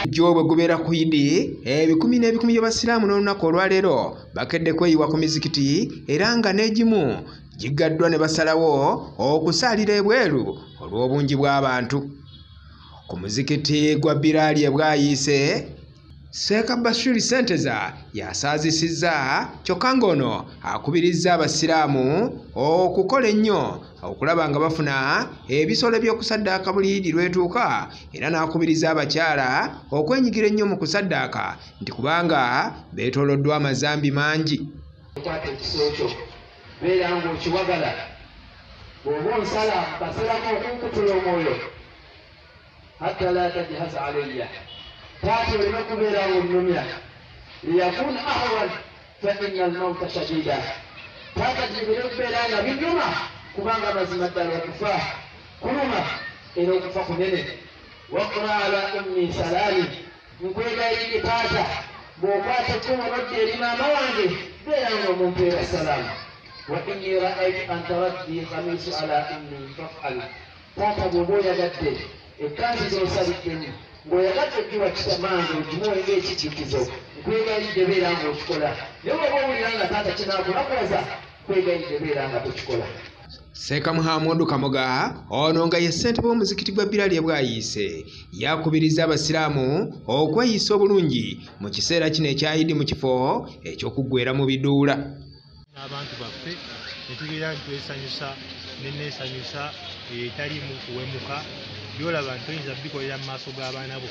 Jobe gubera kuyidi ebikumi n'ebikumi by'abasiraamu n'olunaku olwaleero bakedde kweyiwa ku mizikiti era nga n'egimu gigaddwa ne basalawo okusaalira ebweru olw'obungi bw'abantu. Ku muzikiti gwa Bilali Bwayise Seeka Bashir Senteza yasaazisizza kyokka ng'ono akubirizza abasiraamu okukola ennyo okulaba nga bafuna ebisolo by'okusaddaaka buli Idi lwetuuka era n'akubiriza abakyala okwenyigira ennyo mu kusaddaaka nti kubanga beetooloddwa amazambi mangi. Okwata ekisolo kyo beera ng'okiwagala bw'oba onsala basalako okunkutula omwoyo hatta la tajhaz alayya taata oleme kubeera ng'onnumya liyakun ahwan fa inna almauta shadida taata gibire okubeera nga binyuma kubanga amazima ddala okufa kuluma era okufa kunene. Waqra ala ummi salami nkwegayirire taata bw'okwata ekkubo nodda eri maama wange beera ng'omumpeera salaamu. Wa inni ra'aytu an taraddi khamisu ala ummi faf'al taata bw'oba oyagadde ekkanzu z'osaliddemu ng'oyagadde okuwa kitamange ogimuwe ng'ekijjukizo nkwegayirire beera ng'okikola naye bw'oba owulira nga taata kinaakulakulaza nkwegayirire beera nga tokikola. Seeka Muhammadu Kamoga ono nga ye ssentebe w'omuzikiti gwa Bilali Bwayise yakubiriza abasiraamu okweyisa obulungi mu kiseera kino ekya Idi mu kifo eky'okuggweera mu biduula. Abantu baffe ne tubeera nti twesanyusa neneesanyusa etaliimu kuwemuka byolaba nti oyinza bikolera mu maaso g'abaana bo.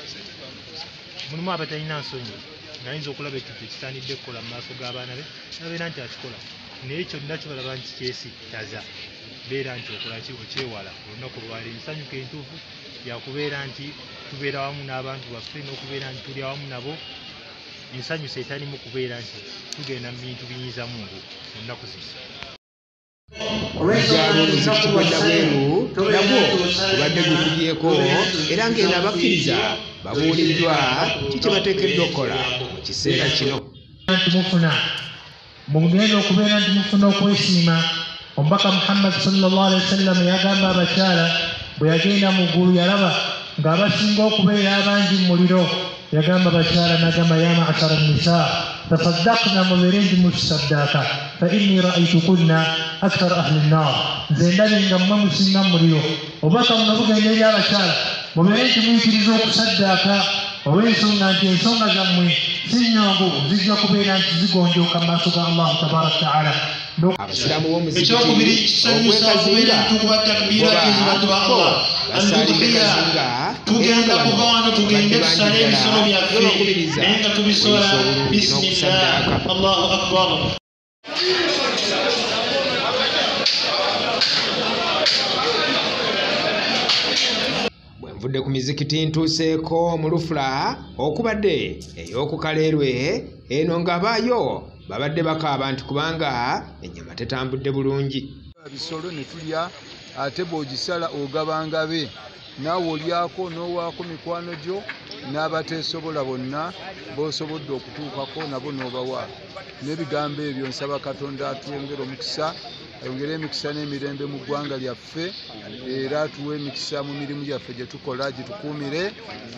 Mulimu abatalina nsonyi ng'ayinza okulaba ekintu ekisaanidde kukola mu maaso g'abaana be nabeera nti akikola naye kyonna kibalaba nti kyesittaza beera nti okolaki okyewala. Olunaku lwaleero ensanyuko entuufu yakubeera nti tubeera wamu n'abantu baffe n'okubeera nti tuli awamu nabo ensanyusa etalimu kubeera nti tugenda mu bintu biyinza mungu mu nnaku zino. Olw'enjala omuzikiti gw'edda bweru nagwo gubadde gukubyeko era ng'eno abakkiriza babuuliddwa kiki bateekeddwa okukola mu kiseera kino. Mugenda okubeera nti mufuna okwesiima. Omubaka Muhammad sallallahu alaihi wasallam yagamba abakyala bwe yagenda mu ggulu yalaba ng'abasinga okubeera abangi mu muliro yagamba abakyala n'agamba ya ma'ashara an-nisa tasaddaqna mubeere nti mukisaddaaka fa inni ra'aytukunna akthara ahli an-nar nze ndabye nga mmwe musinga mu muliro. Obubaka buno bugenda eri abakyala mubeere nti muyitiriza okusaddaaka olw'ensonga nti ensonga zammwe si nnyangu zijja kubeera nti zigonjooka mu maaso ga Allahu tabaraka ta'ala. Abasiraamu b'omuzikiti okwekazinga basaalikazinga tugenda kuva wano tugende tusale ebisolo byaffe naye nga tubisola bisimillah Allahu akbar. Nvudde ku mizikiti ntuuseeko mu Lufula okubadde ey'okukaleerwe eno ng'abaayo babadde bakaaba nti kubanga ennyama tetambudde bulungi. Bisolo ne tulya ate bw'ogisala ogabanga be naawe olyako n'owaako mikwano gyo n'abateesobola bonna b'osobodde okutuukako nabo n'obawa. N'ebigambo ebyo nsaba Katonda atwongere omukisa ayongere emikisa n'emirembe mu ggwanga lyaffe era atuwe emikisa mu mirimu gyaffe gye tukola gitukuumire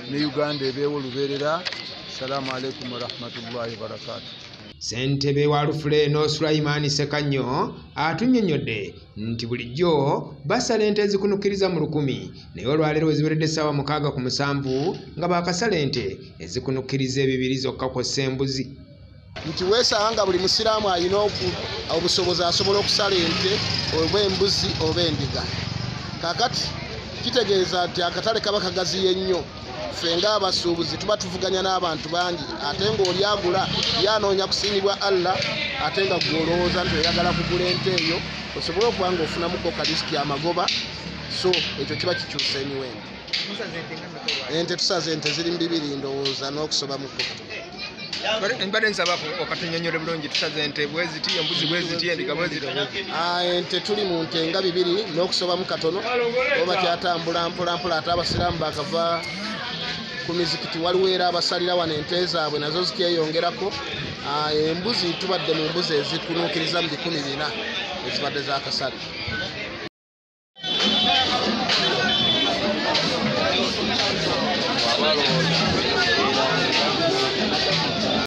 ne Uganda ebeewo lubeerera. Assalamu alaikum warahmatullahi wabarakatuh. Ssentebe wa Lufula eno Sulaiman Ssekannyo atunnyonnyodde nti bulijjo basala ente ezikunukkiriza mu 1,000 naye olwaleero we ziweredde essaawa 6-7 nga baakasala ente ezikunukkiriza 2 zokka kw'ossa embuzi. Nti weesanga buli musiraamu alina obusobozi asobola okusala ente oba embuzi oba endiga. Kaakati kitegeeza nti akatale kaba kagaziye nnyo. Ffe ng'abasuubuzi tuba tuvuganya n'abantu bangi ate ng'oli agula yanoonya kusiimibwa Allah ate nga ggwe olowooza nti oyagala kugula ente eyo osobole okuba ng'ofunamuko kalisiki amagoba so ekyo kiba kikyusa emiwendo. Ente tusaze ente ziri 2 ndowooza n'okusobamuko. Mbadde nsaba okatunnyonnyole bulungi tusaze ente bweziti embuzi bweziti endiga bweziti. Ente tuli mu nte nga 2 n'okusobamu katono oba kyatambula mpolampola ate abasiraamu bakava ku mizikiti waliwo era abasalira wano ente zaabwe nazo zikeyongerako. Embuzi tubadde mu mbuzi ezikunuukiriza mu 400 ezibadde zaakasale.